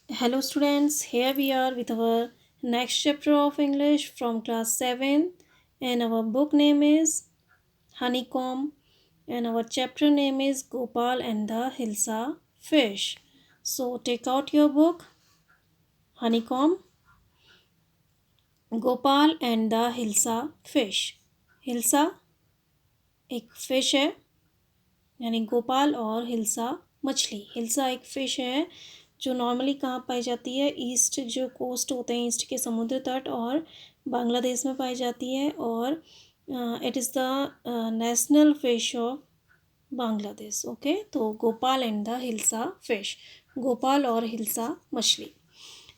Hello, students. Here we are with our next chapter of English from class 7, and our book name is Honeycomb, and our chapter name is Gopal and the Hilsa Fish. So, take out your book, Honeycomb, Gopal and the Hilsa Fish. Hilsa एक fish है, यानी गोपाल और हिल्सा मछली। हिल्सा एक fish है जो normally कहाँ पाई जाती है, ईस्ट जो कोस्ट होते हैं, ईस्ट के समुद्र तट और बांग्लादेश में पाई जाती है, और it is the national fish of Bangladesh. Okay, तो Gopal and the hilsa fish, Gopal और हिल्सा मछली।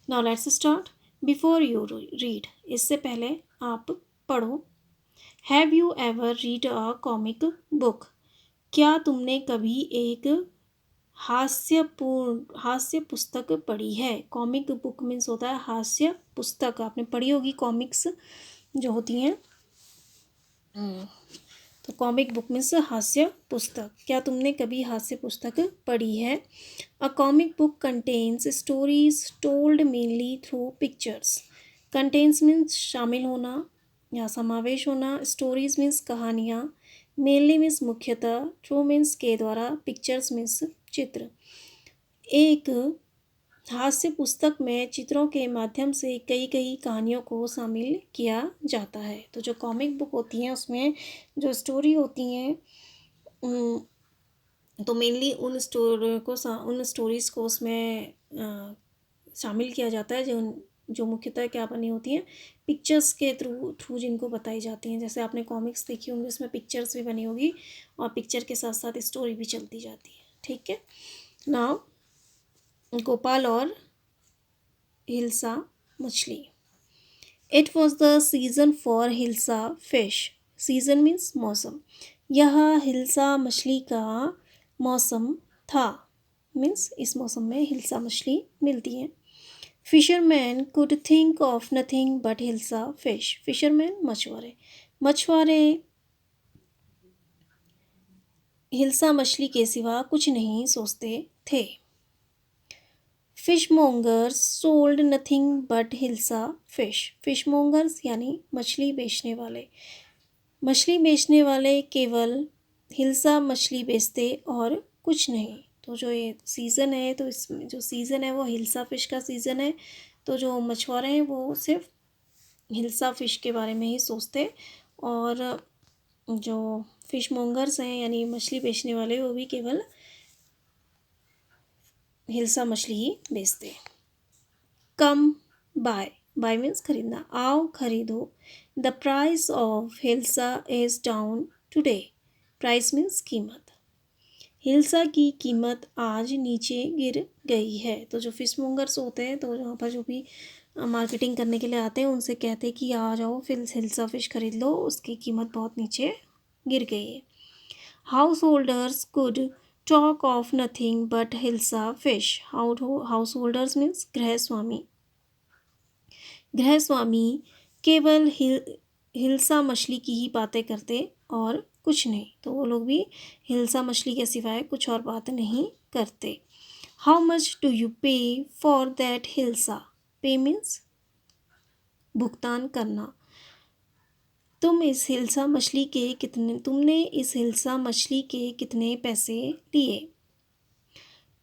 Now let's start. Before you read, इससे पहले आप पढ़ो। Have you ever read a comic book? क्या तुमने कभी एक हास्य पुस्तक पढ़ी है? कॉमिक बुक मीन्स होता है हास्य पुस्तक। आपने पढ़ी होगी कॉमिक्स जो होती हैं, तो कॉमिक बुक मीन्स हास्य पुस्तक। क्या तुमने कभी हास्य पुस्तक पढ़ी है? अ comic book contains stories told mainly through pictures. Contains means शामिल होना या समावेश होना, स्टोरीज मीन्स कहानियाँ, मेनली मीन्स मुख्यतः, थ्रू मीन्स के द्वारा, पिक्चर्स मीन्स चित्र। एक हास्य पुस्तक में चित्रों के माध्यम से कई कई कहानियों को शामिल किया जाता है। तो जो कॉमिक बुक होती हैं उसमें जो स्टोरी होती हैं, तो मेनली उन स्टोरीज़ को उसमें शामिल किया जाता है जो मुख्यतः क्या बनी होती हैं, पिक्चर्स के थ्रू जिनको बताई जाती हैं। जैसे आपने कॉमिक्स देखी होंगी, उसमें पिक्चर्स भी बनी होगी और पिक्चर के साथ साथ स्टोरी भी चलती जाती है। ठीक है, नाउ गोपाल और हिल्सा मछली। It was the season for hilsa fish. Season means मौसम। यह हिल्सा मछली का मौसम था, मीन्स इस मौसम में हिल्सा मछली मिलती है। Fisherman could think of nothing but hilsa fish. Fisherman मछुआरे, मछुआरे हिल्सा मछली के सिवा कुछ नहीं सोचते थे। Fishmongers sold nothing but hilsa fish. Fishmongers यानी मछली बेचने वाले, मछली बेचने वाले केवल हिल्सा मछली बेचते और कुछ नहीं। तो जो ये सीज़न है, तो इसमें जो सीज़न है वो हिल्सा फ़िश का सीज़न है। तो जो मछुआरे हैं वो सिर्फ हिल्सा फ़िश के बारे में ही सोचते, और जो फ़िश मोंगर्स हैं यानी मछली बेचने वाले, वो भी केवल हिल्सा मछली ही बेचते। कम बाय, बाय मीन्स खरीदना, आओ खरीदो। The price of hilsa is down today. Price means कीमत। हिल्सा की कीमत आज नीचे गिर गई है। तो जो फिश मोंगर्स होते हैं, तो यहाँ पर जो भी मार्केटिंग करने के लिए आते हैं, उनसे कहते हैं कि आ जाओ फिर हिल्सा फिश खरीद लो, उसकी कीमत बहुत नीचे गिर गई है। House holders could talk of nothing but hilsa fish. House holders means गृहस्वामी। गृहस्वामी केवल हिल्सा मछली की ही बातें करते और कुछ नहीं। तो वो लोग भी हिल्सा मछली के सिवाय कुछ और बात नहीं करते। हाउ मच डू यू पे फॉर दैट हिल्सा? पे मीन्स भुगतान करना। तुमने इस हिल्सा मछली के कितने पैसे लिए?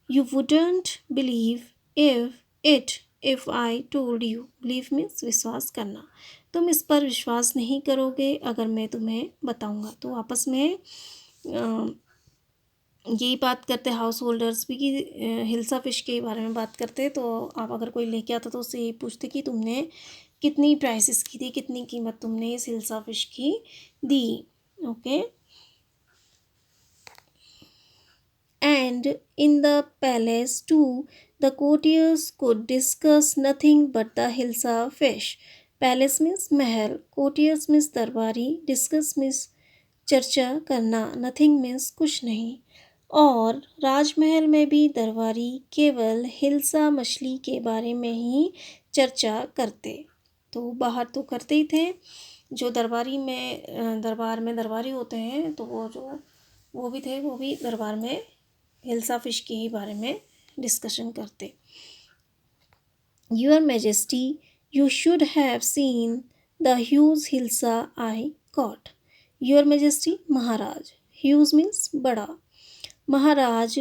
You wouldn't believe if I told you. Believe means विश्वास करना। तुम इस पर विश्वास नहीं करोगे अगर मैं तुम्हें बताऊंगा। तो आपस में यही बात करते हाउस होल्डर्स भी कि हिल्सा फिश के बारे में बात करते। तो आप अगर कोई लेके आता तो उससे यही पूछते कि तुमने कितनी प्राइसेस की थी, कितनी कीमत तुमने इस हिल्सा फिश की दी। Okay, and in the palace too the courtiers could discuss nothing but the hilsa fish. Palace means Mahal, courtiers means दरबारी, discuss means चर्चा करना, nothing means कुछ नहीं। और राजमहल में भी दरबारी केवल हिल्सा मछली के बारे में ही चर्चा करते। तो बाहर तो करते ही थे, जो दरबार में दरबारी होते हैं, तो वो भी थे, वो भी दरबार में हिल्सा फिश के ही बारे में डिस्कशन करते। Your Majesty, you should have seen the huge hilsa I caught. Your Majesty, Maharaj. Huge means बड़ा. महाराज,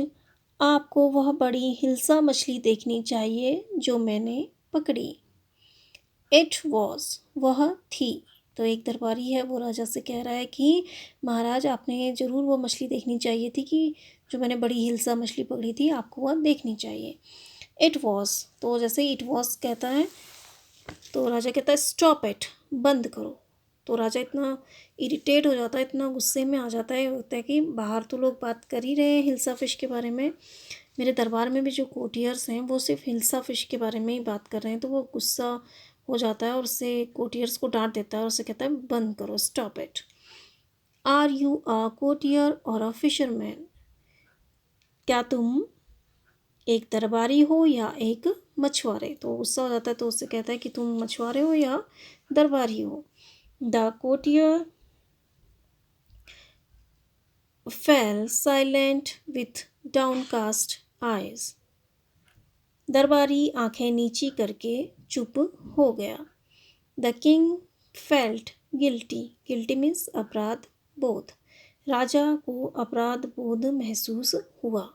आपको वह बड़ी हिल्सा मछली देखनी चाहिए जो मैंने पकड़ी. It was, वह थी. तो एक दरबारी है वो राजा से कह रहा है कि महाराज आपने ज़रूर वो मछली देखनी चाहिए थी कि जो मैंने बड़ी हिल्सा मछली पकड़ी थी आपको वह देखनी चाहिए. इट वॉज, तो जैसे इट वॉज कहता है तो राजा कहता है स्टॉप इट, बंद करो. तो राजा इतना इरिटेट हो जाता है, इतना गुस्से में आ जाता है, होता है कि बाहर तो लोग बात कर ही रहे हैं हिल्सा फिश के बारे में, मेरे दरबार में भी जो कोटियर्स हैं वो सिर्फ हिल्सा फिश के बारे में ही बात कर रहे हैं. तो वो गुस्सा हो जाता है और उससे कोटियर्स को डांट देता है और उससे कहता है बंद करो, stop it. Are you a courtier or a fisherman, क्या तुम एक दरबारी हो या एक मछुआरे. तो गुस्सा हो जाता है तो उससे कहता है कि तुम मछुआरे हो या दरबारी हो. The courtier fell silent with downcast eyes, दरबारी आंखें नीची करके चुप हो गया. The king felt guilty, guilty means अपराध बोध, राजा को अपराध बोध महसूस हुआ.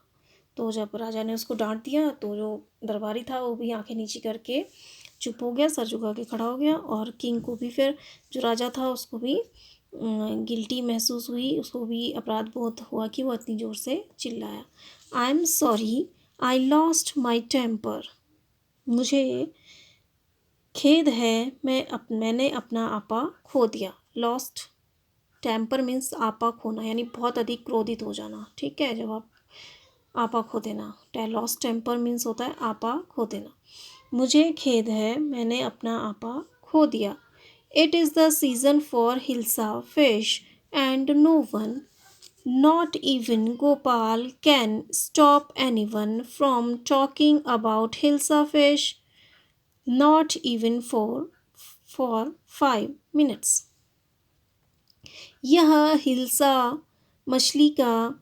तो जब राजा ने उसको डांट दिया तो जो दरबारी था वो भी आंखें नीची करके चुप हो गया, सर झुका के खड़ा हो गया. और किंग को भी फिर जो राजा था उसको भी गिल्टी महसूस हुई, उसको भी अपराध बोध हुआ कि वो इतनी ज़ोर से चिल्लाया. I am sorry, I lost my temper, मुझे खेद है, मैंने अपना आपा खो दिया. लॉस्ट टेम्पर मीन्स आपा खोना, यानी बहुत अधिक क्रोधित हो जाना. ठीक है, जब आप आपा खो देना, लॉस्ट टेम्पर मीन्स होता है आपा खो देना. मुझे खेद है, मैंने अपना आपा खो दिया. It is the season for hilsa fish and no one, not even Gopal can stop any one from talking about hilsa fish, not even for 5 minutes. यह हिल्सा मछली का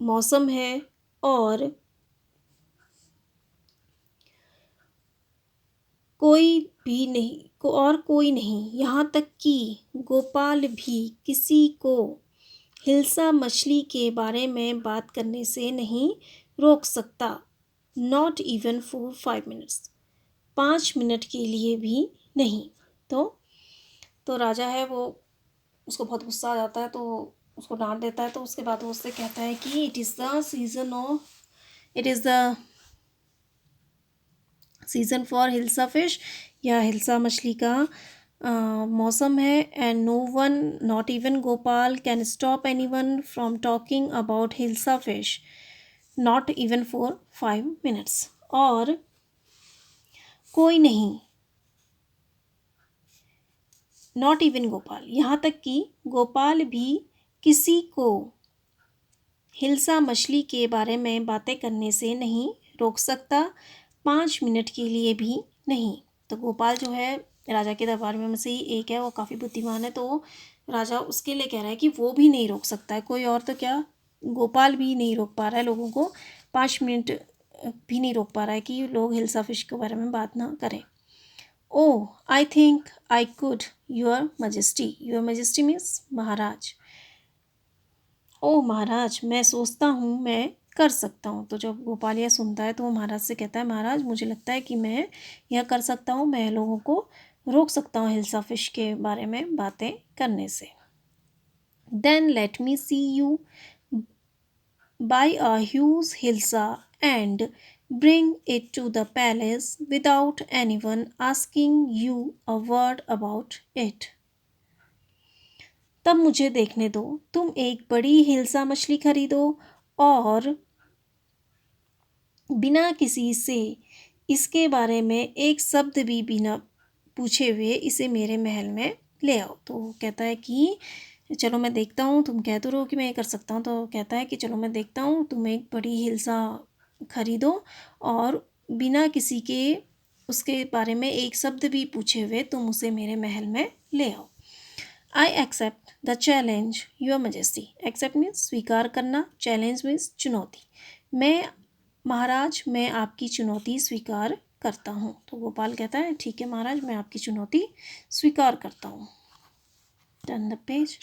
मौसम है और कोई नहीं, यहाँ तक कि गोपाल भी किसी को हिल्सा मछली के बारे में बात करने से नहीं रोक सकता. Not even for 5 minutes, 5 minute के लिए भी नहीं. तो राजा है वो, उसको बहुत गुस्सा आ जाता है तो उसको डांट देता है. तो उसके बाद वो उससे कहता है कि it is the season for hilsa fish, या हिल्सा मछली का मौसम है. And no one, not even Gopal can stop any one from talking about hilsa fish, not even for 5 minutes. और कोई नहीं, नॉट इवन गोपाल, यहाँ तक कि गोपाल भी किसी को हिल्सा मछली के बारे में बातें करने से नहीं रोक सकता, 5 मिनट के लिए भी नहीं. तो गोपाल जो है राजा के दरबार में से ही एक है, वो काफ़ी बुद्धिमान है. तो राजा उसके लिए कह रहा है कि वो भी नहीं रोक सकता है, कोई और तो क्या, गोपाल भी नहीं रोक पा रहा है लोगों को, 5 मिनट भी नहीं रोक पा रहा है कि लोग हिल्सा फिश के बारे में बात ना करें. Oh I think I could, your majesty, your majesty means महाराज. ओह महाराज, मैं सोचता हूँ मैं कर सकता हूँ. तो जब गोपाल यह सुनता है तो वो महाराज से कहता है महाराज मुझे लगता है कि मैं यह कर सकता हूँ, मैं लोगों को रोक सकता हूँ हिल्सा फिश के बारे में बातें करने से. Then let me see you buy a huge hilsa and bring it to the palace without anyone asking you a word about it. तब मुझे देखने दो, तुम एक बड़ी हिल्सा मछली खरीदो और बिना किसी से इसके बारे में एक शब्द भी बिना पूछे हुए इसे मेरे महल में ले आओ. तो कहता है कि चलो मैं देखता हूँ, तुम कह तो रहो कि मैं ये कर सकता हूँ. तो कहता है कि चलो मैं देखता हूँ, तुम एक बड़ी हिल्सा खरीदो और बिना किसी के उसके बारे में एक शब्द भी पूछे हुए तुम उसे मेरे महल में ले आओ. I accept the challenge your majesty. Accept means स्वीकार करना, चैलेंज मीन्स चुनौती. मैं महाराज मैं आपकी चुनौती स्वीकार करता हूँ। तो गोपाल कहता है ठीक है महाराज, मैं आपकी चुनौती स्वीकार करता हूँ। Turn the page.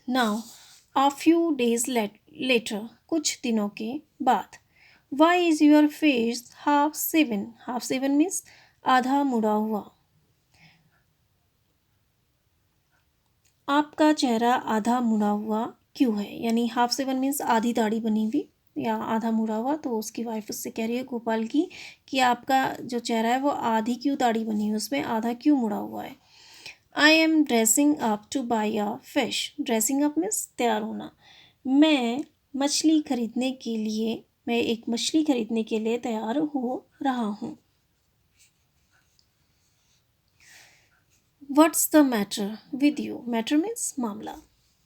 Now a few days later, कुछ दिनों के बाद, why is your face half shaven? Half shaven means आधा मुड़ा हुआ। आपका चेहरा आधा मुड़ा हुआ क्यों है? यानी हाफ सेवन मीन्स आधी दाढ़ी बनी हुई या आधा मुड़ा हुआ। तो उसकी वाइफ उससे कह रही है गोपाल की कि आपका जो चेहरा है वो आधी क्यों दाढ़ी बनी हुई, उसमें आधा क्यों मुड़ा हुआ है। I am dressing up to buy a fish. Dressing up means तैयार होना। मैं मछली खरीदने के लिए, मैं एक मछली खरीदने के लिए तैयार हो रहा हूँ। What's the matter with you? Matter means मामला।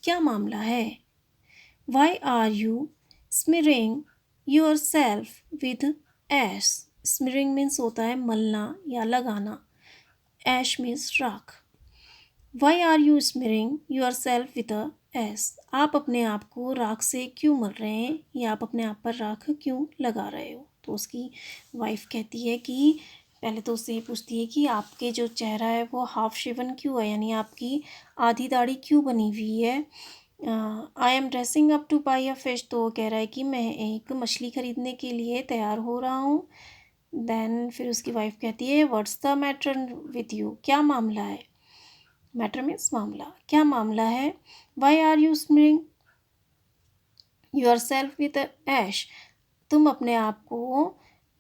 क्या मामला है? Why are you smearing yourself with ash? Smearing means होता है मलना या लगाना। ऐश मीन्स राख। Why are you smearing yourself with ash? आप अपने आप को राख से क्यों मल रहे हैं या आप अपने आप पर राख क्यों लगा रहे हो? तो उसकी वाइफ कहती है कि पहले तो उससे ये पूछती है कि आपके जो चेहरा है वो हाफ शेवन क्यों है, यानी आपकी आधी दाढ़ी क्यों बनी हुई है। I am dressing up to buy a fish. तो वो कह रहा है कि मैं एक मछली खरीदने के लिए तैयार हो रहा हूँ। देन फिर उसकी वाइफ कहती है what's the matter with you? क्या मामला है? मैटर मीन्स मामला। क्या मामला है? Why are you smearing yourself with ash? तुम अपने आप को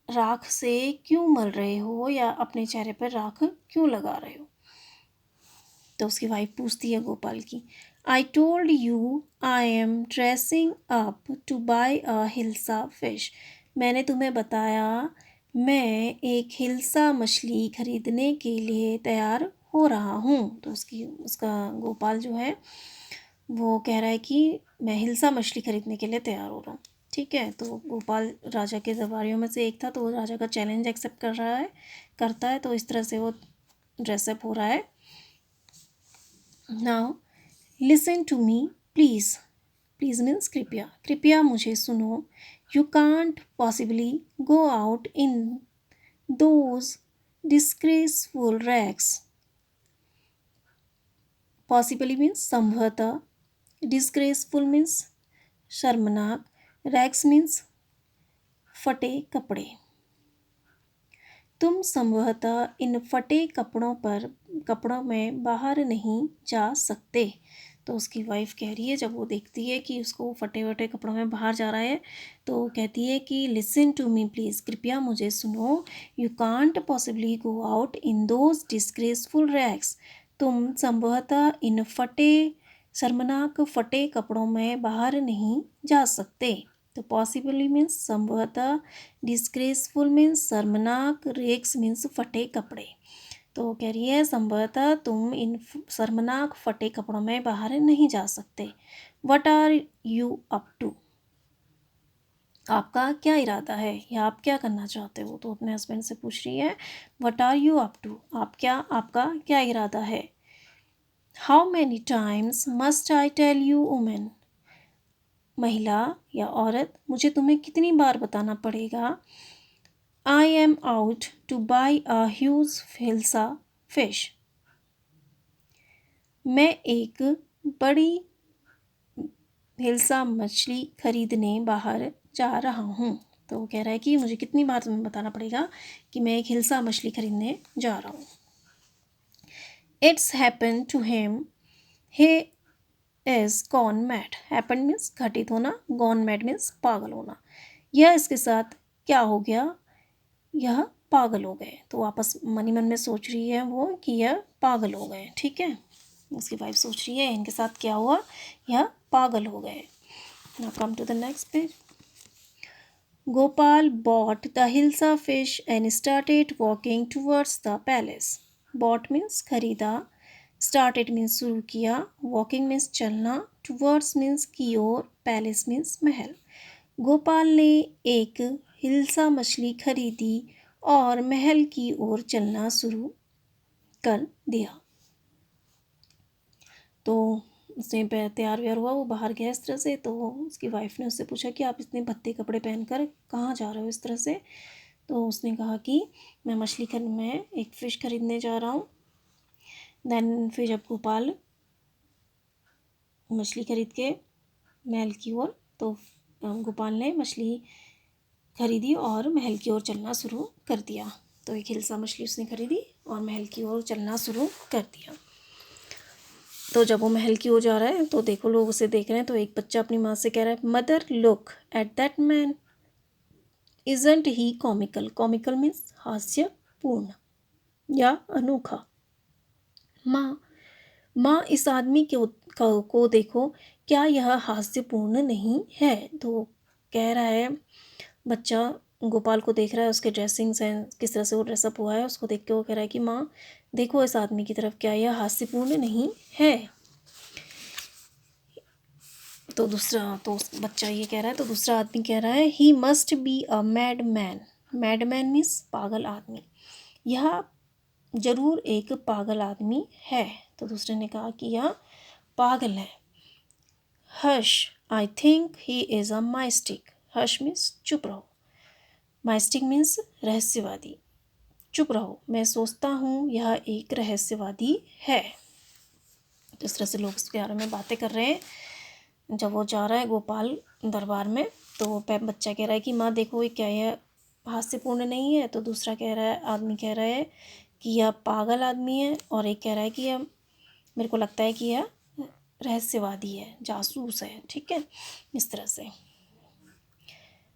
राख से क्यों मल रहे हो या अपने चेहरे पर राख क्यों लगा रहे हो? तो उसकी वाइफ पूछती है गोपाल की, I told you I am dressing up to buy a hilsa fish. मैंने तुम्हें बताया मैं एक हिल्सा मछली खरीदने के लिए तैयार हो रहा हूँ। तो उसका गोपाल जो है वो कह रहा है कि मैं हिल्सा मछली खरीदने के लिए तैयार हो रहा हूँ। ठीक है, तो गोपाल राजा के दरबारियों में से एक था, तो वो राजा का चैलेंज एक्सेप्ट करता है। तो इस तरह से वो ड्रेसअप हो रहा है। Now listen to me please. Please means कृपया, कृपया मुझे सुनो। You can't possibly go out in those disgraceful rags. Possibly means संभवतः, डिस्ग्रेसफुल मीन्स शर्मनाक, रैग्स मीन्स फटे कपड़े। तुम संभवतः इन फटे कपड़ों में बाहर नहीं जा सकते। तो उसकी वाइफ कह रही है, जब वो देखती है कि उसको फटे वटे कपड़ों में बाहर जा रहा है, तो कहती है कि लिसन टू मी प्लीज़, कृपया मुझे सुनो। You can't possibly go out in those disgraceful rags. तुम संभवतः इन शर्मनाक फटे कपड़ों में बाहर नहीं जा सकते। तो पॉसिबली मीन्स संभवतः, डिस्ग्रेसफुल मीन्स शर्मनाक, रेक्स मीन्स फटे कपड़े। तो कह रही है संभवतः तुम इन शर्मनाक फटे कपड़ों में बाहर नहीं जा सकते। What are you up to? आपका क्या इरादा है या आप क्या करना चाहते हो? तो अपने हस्बैंड से पूछ रही है what are you up to? आपका क्या इरादा है। How many times must I tell you women? महिला या औरत, मुझे तुम्हें कितनी बार बताना पड़ेगा। I am out to buy a huge hilsa fish. मैं एक बड़ी हिल्सा मछली खरीदने बाहर जा रहा हूँ। तो वो कह रहा है कि मुझे कितनी बार तुम्हें बताना पड़ेगा कि मैं एक हिल्सा मछली खरीदने जा रहा हूँ। It's happen to him he is gone mad. Happen means घटित होना, गॉन मैड मीन्स पागल होना। यह इसके साथ क्या हो गया, यह पागल हो गए। तो वापस मन ही मन में सोच रही है वो कि यह पागल हो गए। ठीक है, उसकी वाइफ सोच रही है इनके साथ क्या हुआ, यह पागल हो गए। Now come to the next page. Gopal bought the hilsa fish and started walking towards the palace. Bought means खरीदा, स्टार्टेड मीन्स शुरू किया, वॉकिंग मीन्स चलना, टूवर्ड्स मीन्स की ओर, पैलेस मीन्स महल। गोपाल ने एक हिल्सा मछली खरीदी और महल की ओर चलना शुरू कर दिया। तो उसने तैयार व्यार हुआ, वो बाहर गया इस तरह से। तो उसकी वाइफ ने उससे पूछा कि आप इतने भद्दे कपड़े पहनकर कहाँ जा रहे हो इस तरह से। तो उसने कहा कि मैं एक फ़िश खरीदने जा रहा हूँ। देन फिर जब गोपाल मछली खरीद के महल की ओर, तो गोपाल ने मछली खरीदी और महल की ओर चलना शुरू कर दिया। तो एक हिलसा मछली उसने खरीदी और महल की ओर चलना शुरू कर दिया। तो जब वो महल की ओर जा रहा है तो देखो लोग उसे देख रहे हैं। तो एक बच्चा अपनी माँ से कह रहा है, mother look at that man, isn't he comical. Comical means हास्यपूर्ण या अनोखा। माँ माँ इस आदमी को देखो, क्या यह हास्यपूर्ण नहीं है। तो कह रहा है बच्चा, गोपाल को देख रहा है, उसके ड्रेसिंग सेंस, किस तरह से वो ड्रेसअप हुआ है, उसको देख के वो कह रहा है कि माँ देखो इस आदमी की तरफ, क्या यह हास्यपूर्ण नहीं है। तो बच्चा ये कह रहा है, तो दूसरा आदमी कह रहा है, he must be a mad man. Mad man means पागल आदमी, यह जरूर एक पागल आदमी है। तो दूसरे ने कहा कि यह पागल है। Hush, I think he is a mystic. Hush means चुप रहो, माइस्टिक मीन्स रहस्यवादी। चुप रहो, मैं सोचता हूँ यह एक रहस्यवादी है। तो इस तरह से लोग उसके बारे में बातें कर रहे हैं। जब वो जा रहा है गोपाल दरबार में, तो बच्चा कह रहा है कि माँ देखो ये क्या, यह हास्यपूर्ण नहीं है। तो दूसरा कह रहा है, आदमी कह रहा है कि यह पागल आदमी है, और एक कह रहा है कि यह, मेरे को लगता है कि यह रहस्यवादी है, जासूस है। ठीक है, इस तरह से।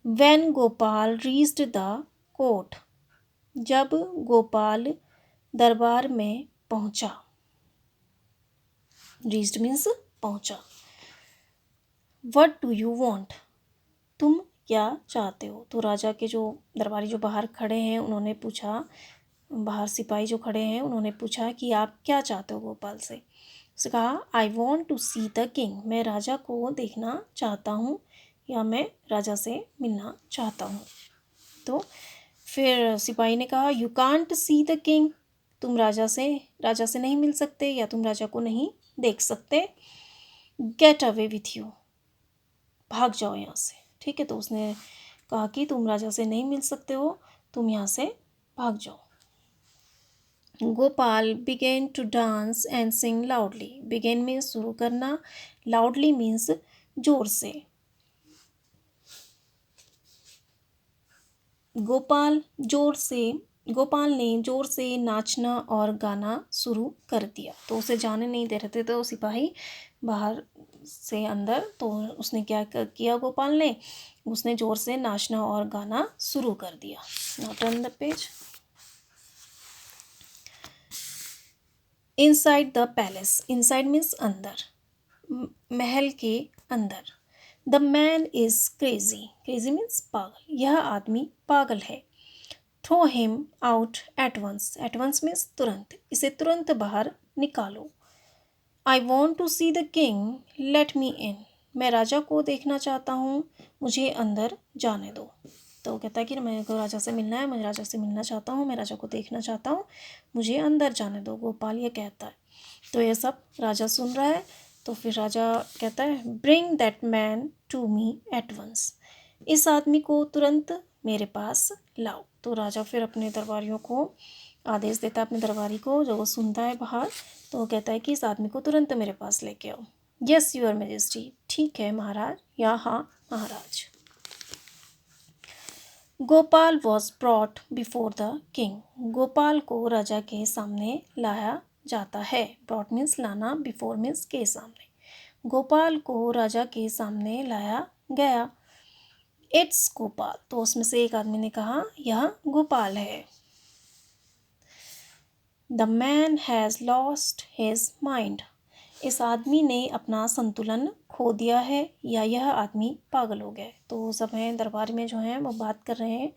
When Gopal reached the court, जब गोपाल दरबार में पहुंचा। रीच्ड मीन्स पहुंचा। What do you want, तुम क्या चाहते हो। तो राजा के जो दरबारी जो बाहर खड़े हैं उन्होंने पूछा, बाहर सिपाही जो खड़े हैं उन्होंने पूछा कि आप क्या चाहते हो गोपाल से। उसने कहा, I want to see the king, मैं राजा को देखना चाहता हूँ, या मैं राजा से मिलना चाहता हूँ। तो फिर सिपाही ने कहा, you can't see the king, तुम राजा से नहीं मिल सकते, या तुम राजा को नहीं देख सकते। गेट अवे विथ यू, भाग जाओ यहाँ से। ठीक है, तो उसने कहा कि तुम राजा से नहीं मिल सकते हो, तुम यहाँ से भाग जाओ। Gopal began to dance and sing loudly. Began means शुरू करना, लाउडली मीन्स जोर से। गोपाल ने जोर से नाचना और गाना शुरू कर दिया। तो उसे जाने नहीं दे रहे थे तो सिपाही बाहर से अंदर। तो उसने क्या किया, गोपाल ने, उसने जोर से नाचना और गाना शुरू कर दिया। Now turn the page. Inside the palace, inside means अंदर, महल के अंदर। The man is crazy, crazy means पागल, यह आदमी पागल है। Throw him out at once means तुरंत, इसे तुरंत बाहर निकालो। I want to see the king, let me in, मैं राजा को देखना चाहता हूँ, मुझे अंदर जाने दो। तो वो कहता है कि मेरे को राजा से मिलना है, मैं राजा से मिलना चाहता हूँ, मैं राजा को देखना चाहता हूँ, मुझे अंदर जाने दो, गोपाल ये कहता है। तो ये सब राजा सुन रहा है। तो फिर राजा कहता है, bring that man to me at once, इस आदमी को तुरंत मेरे पास लाओ। तो राजा फिर अपने दरबारियों को आदेश देता है, अपने दरबारी को, जो वो सुनता है बाहर। तो वो कहता है कि इस आदमी को तुरंत मेरे पास लेके आओ। यस यूर मैजेस्टी, ठीक है महाराज, या हाँ महाराज। Gopal was brought before the king, Gopal को राजा के सामने लाया जाता है। ब्रॉट मीन्स लाना, बिफोर मीन्स के सामने। गोपाल को राजा के सामने लाया गया। इट्स गोपाल, तो उसमें से एक आदमी ने कहा, यह गोपाल है। The man has lost his mind, इस आदमी ने अपना संतुलन खो दिया है, या यह आदमी पागल हो गया है। तो सब हैं दरबार में जो हैं वो बात कर रहे हैं।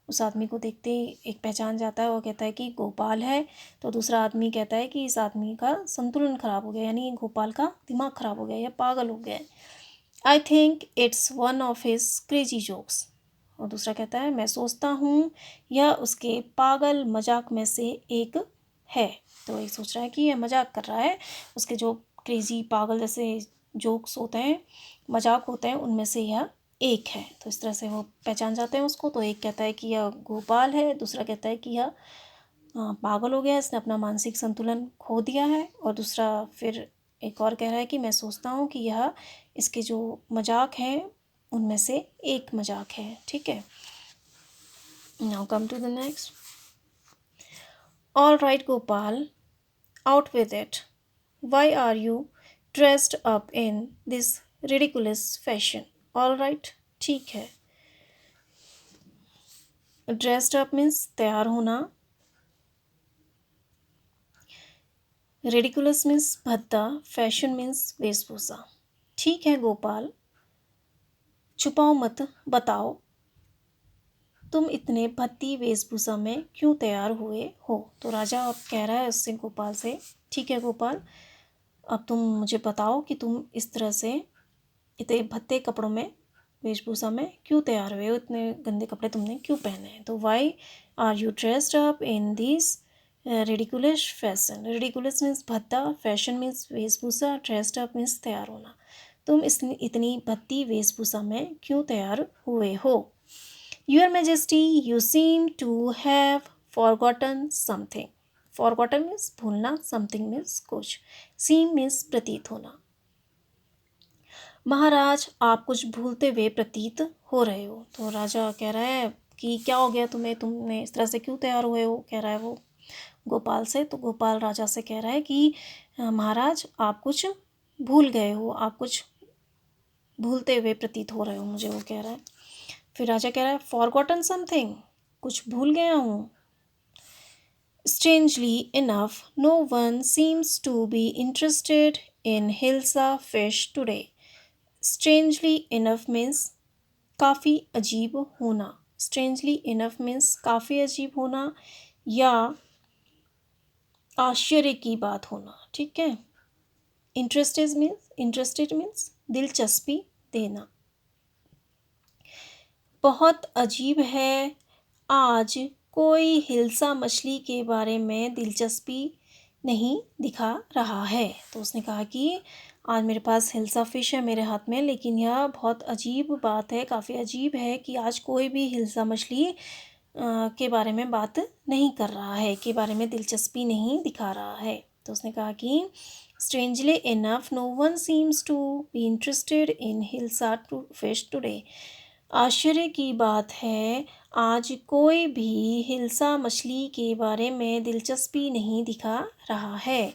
उस आदमी को देखते ही एक पहचान जाता है, वो कहता है कि गोपाल है। तो दूसरा आदमी कहता है कि इस आदमी का संतुलन खराब हो गया, यानी गोपाल का दिमाग खराब हो गया, या पागल हो गया है। I think it's one of his crazy jokes, और दूसरा कहता है, मैं सोचता हूँ यह उसके पागल मजाक में से एक है। तो एक सोच रहा है कि यह मजाक कर रहा है, उसके जो क्रेजी पागल जैसे जोक्स होते हैं, मजाक होते हैं, उनमें से यह एक है। तो इस तरह से वो पहचान जाते हैं उसको। तो एक कहता है कि यह गोपाल है, दूसरा कहता है कि यह पागल हो गया, इसने अपना मानसिक संतुलन खो दिया है, और दूसरा फिर एक और कह रहा है कि मैं सोचता हूँ कि यह इसके जो मजाक हैं उनमें से एक मजाक है। ठीक है, now come to the next. All right Gopal, out with it, why are you dressed up in this ridiculous fashion. All right, ठीक है। ड्रेस्ड अप मीन्स तैयार होना, रेडिकुलस मीन्स भद्दा, फैशन मीन्स वेशभूषा। ठीक है गोपाल, छुपाओ मत, बताओ तुम इतने भद्दी वेशभूषा में क्यों तैयार हुए हो। तो राजा अब कह रहा है उससे, गोपाल से, ठीक है गोपाल, अब तुम मुझे बताओ कि तुम इस तरह से इतने भद्दे कपड़ों में, वेशभूषा में क्यों तैयार हुए हो, इतने गंदे कपड़े तुमने क्यों पहने हैं। तो why are you dressed up in this ridiculous fashion. Ridiculous means भद्दा, फैशन मीन्स वेशभूषा, ड्रेस्ड अप मीन्स तैयार होना। तुम इतनी भद्दी वेशभूषा में क्यों तैयार हुए हो। Your majesty, you seem to have forgotten something. Forgotten means भूलना, समथिंग मीन्स कुछ, सीम मीन्स प्रतीत होना। महाराज, आप कुछ भूलते हुए प्रतीत हो रहे हो। तो राजा कह रहा है कि क्या हो गया तुम्हें, तुमने इस तरह से क्यों तैयार हुए हो, कह रहा है वो गोपाल से। तो गोपाल राजा से कह रहा है कि महाराज, आप कुछ भूल गए हो, आप कुछ भूलते हुए प्रतीत हो रहे हो मुझे, वो कह रहा है। फिर राजा कह रहा है फॉरगॉटन समथिंग, कुछ भूल गया हूँ। Strangely enough, no one seems to be interested in hilsa fish today. Strangely enough means काफ़ी अजीब होना। स्ट्रेंजली इनफ मीन्स काफ़ी अजीब होना या आश्चर्य की बात होना। ठीक है। इंटरेस्टेड मीन्स दिलचस्पी देना। बहुत अजीब है, आज कोई हिल्सा मछली के बारे में दिलचस्पी नहीं दिखा रहा है। तो उसने कहा कि आज मेरे पास हिल्सा फिश है मेरे हाथ में, लेकिन यह बहुत अजीब बात है, काफ़ी अजीब है कि आज कोई भी हिल्सा मछली के बारे में बात नहीं कर रहा है, के बारे में दिलचस्पी नहीं दिखा रहा है। तो उसने कहा कि strangely enough, no one seems to be interested in hilsa fish today. आश्चर्य की बात है, आज कोई भी हिल्सा मछली के बारे में दिलचस्पी नहीं दिखा रहा है।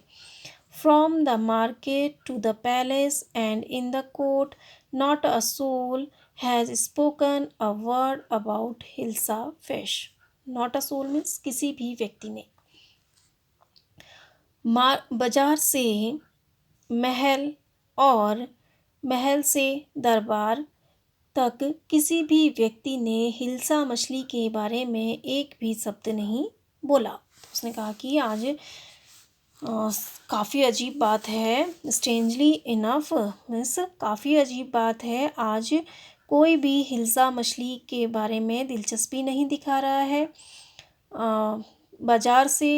From the market to the palace and in the court, not a soul has spoken a word about hilsa fish. Not a soul means किसी भी व्यक्ति ने। बाजार से महल और महल से दरबार तक किसी भी व्यक्ति ने हिल्सा मछली के बारे में एक भी शब्द नहीं बोला। तो उसने कहा कि आज काफ़ी अजीब बात है। स्ट्रेंजली इनफ मीन्स काफ़ी अजीब बात है, आज कोई भी हिल्सा मछली के बारे में दिलचस्पी नहीं दिखा रहा है। बाजार से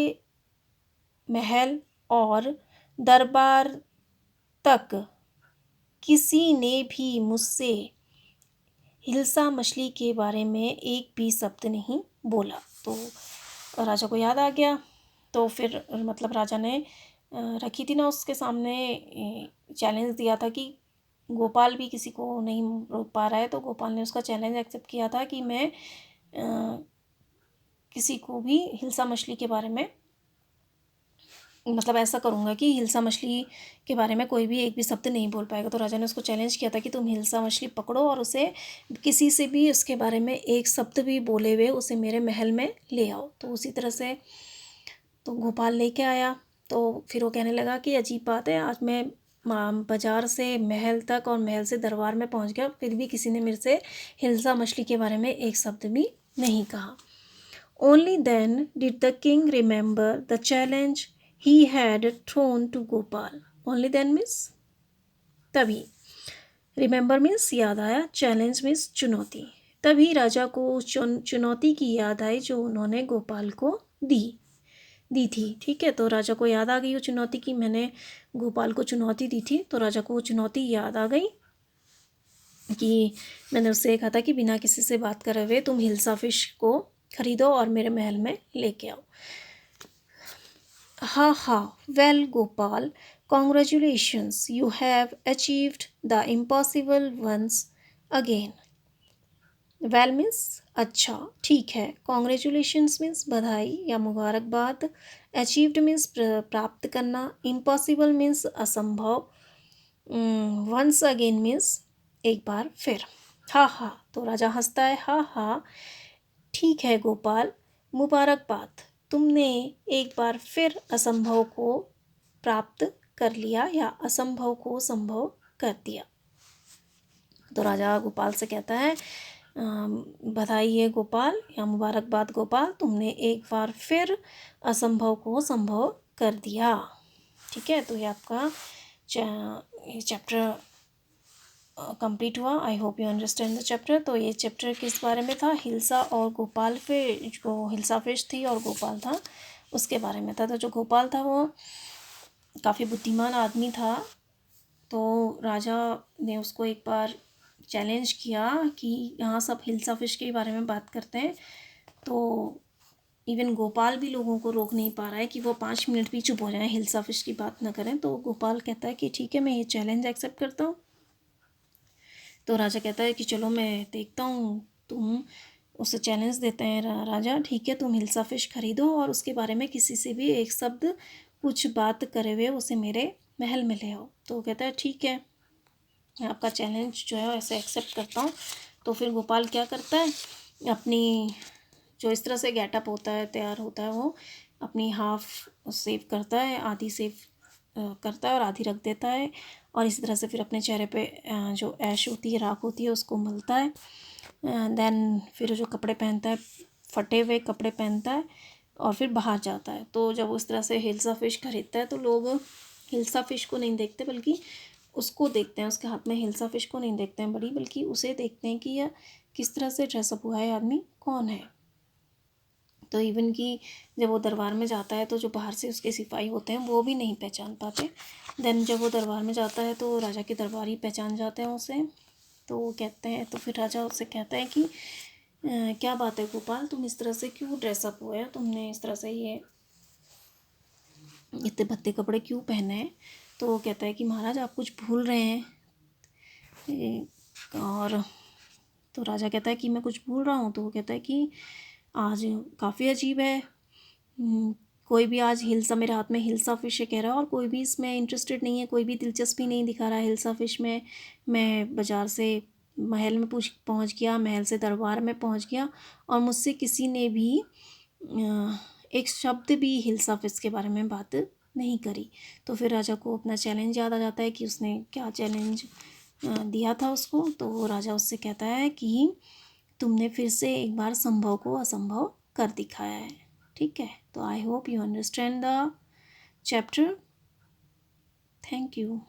महल और दरबार तक किसी ने भी मुझसे हिल्सा मछली के बारे में एक भी शब्द नहीं बोला। तो राजा को याद आ गया। तो फिर मतलब राजा ने रखी थी ना उसके सामने, चैलेंज दिया था कि गोपाल भी किसी को नहीं रोक पा रहा है, तो गोपाल ने उसका चैलेंज एक्सेप्ट किया था कि मैं किसी को भी हिल्सा मछली के बारे में, मतलब ऐसा करूँगा कि हिल्सा मछली के बारे में कोई भी एक भी शब्द नहीं बोल पाएगा। तो राजा ने उसको चैलेंज किया था कि तुम हिल्सा मछली पकड़ो और उसे किसी से भी उसके बारे में एक शब्द भी बोले हुए उसे मेरे महल में ले आओ। तो उसी तरह से तो गोपाल लेके आया। तो फिर वो कहने लगा कि अजीब बात है, आज मैं बाज़ार से महल तक और महल से दरबार में पहुंच गया, फिर भी किसी ने मेरे से हिल्सा मछली के बारे में एक शब्द भी नहीं कहा। Only then did the king remember the challenge he had thrown to Gopal. Only then means तभी, रिमेंबर मीन्स याद आया, चैलेंज मीन्स चुनौती। तभी राजा को चुनौती की याद आई जो उन्होंने गोपाल को दी। दी थी। ठीक है, तो राजा को याद आ गई वो चुनौती की मैंने गोपाल को चुनौती दी थी, तो राजा को वो चुनौती याद आ गई कि मैंने उससे कहा था कि बिना किसी से बात करे हुए तुम हिल्सा फिश को खरीदो और मेरे महल में लेके आओ। Ha ha, well, Gopal, congratulations, you have achieved the impossible once again. Well means अच्छा, ठीक है। Congratulations means बधाई या मुबारकबाद। Achieved means प्राप्त करना। Impossible means असंभव। Once again means एक बार फिर। हा हा, तो राजा हंसता है, हा हा, ठीक है गोपाल, मुबारकबाद, तुमने एक बार फिर असंभव को प्राप्त कर लिया या असंभव को संभव कर दिया। तो राजा गोपाल से कहता है बधाई है गोपाल या मुबारकबाद गोपाल, तुमने एक बार फिर असंभव को संभव कर दिया। ठीक है, तो ये आपका चैप्टर कंप्लीट हुआ। I hope you understand the chapter. तो ये चैप्टर किस बारे में था? हिल्सा और गोपाल फिश, जो हिल्सा फिश थी और गोपाल था उसके बारे में था। तो जो गोपाल था वो काफ़ी बुद्धिमान आदमी था, तो राजा ने उसको एक बार चैलेंज किया कि यहाँ सब हिल्सा फिश के बारे में बात करते हैं, तो इवन गोपाल भी लोगों को रोक नहीं पा रहा है कि वो 5 मिनट भी चुप हो जाएं, हिल्सा फिश की बात ना करें। तो गोपाल कहता है कि ठीक है, मैं ये चैलेंज एक्सेप्ट करता हूँ। तो राजा कहता है कि चलो मैं देखता हूँ, तुम उसे चैलेंज देते हैं राजा, ठीक है, तुम हिल्सा फिश खरीदो और उसके बारे में किसी से भी एक शब्द कुछ बात करे हुए उसे मेरे महल में ले आओ। तो वो कहता है ठीक है, मैं आपका चैलेंज जो है ऐसे एक्सेप्ट करता हूँ। तो फिर गोपाल क्या करता है, अपनी जो इस तरह से गेटअप होता है, तैयार होता है, वो अपनी हाफ सेव करता है, आधी सेव करता है और आधी रख देता है, और इसी तरह से फिर अपने चेहरे पे जो ऐश होती है, राख होती है, उसको मलता है। देन फिर जो कपड़े पहनता है, फटे हुए कपड़े पहनता है और फिर बाहर जाता है। तो जब उस तरह से हिल्सा फिश खरीदता है तो लोग हिल्सा फिश को नहीं देखते, बल्कि उसको देखते हैं, उसके हाथ में हिल्सा फिश को नहीं देखते हैं बड़ी, बल्कि उसे देखते हैं कि यह किस तरह से ड्रेसअप हुआ है, आदमी कौन है। तो इवन कि जब वो दरबार में जाता है तो जो बाहर से उसके सिपाही होते हैं वो भी नहीं पहचान पाते। देन जब वो दरबार में जाता है तो राजा के दरबारी पहचान जाते हैं उसे। तो वो कहते हैं, तो फिर राजा उससे कहता है कि क्या बात है गोपाल, तुम इस तरह से क्यों ड्रेसअप हुए हो, तुमने इस तरह से ये इतने भद्दे कपड़े क्यों पहने हैं। तो वो कहता है कि महाराज आप कुछ भूल रहे हैं। और तो राजा कहता है कि मैं कुछ भूल रहा हूँ। तो वो कहता है कि आज काफ़ी अजीब है, कोई भी आज हिल्सा, मेरे हाथ में हिल्सा फिश है कह रहा है, और कोई भी इसमें इंटरेस्टेड नहीं है, कोई भी दिलचस्पी नहीं दिखा रहा है हिल्सा फिश में। मैं बाज़ार से महल में पहुँच गया, महल से दरबार में पहुँच गया, और मुझसे किसी ने भी एक शब्द भी हिल्सा फिश के बारे में बात नहीं करी। तो फिर राजा को अपना चैलेंज याद आ जाता है कि उसने क्या चैलेंज दिया था उसको। तो राजा उससे कहता है कि तुमने फिर से एक बार संभव को असंभव कर दिखाया है। ठीक है, तो I hope you understand the chapter. Thank you.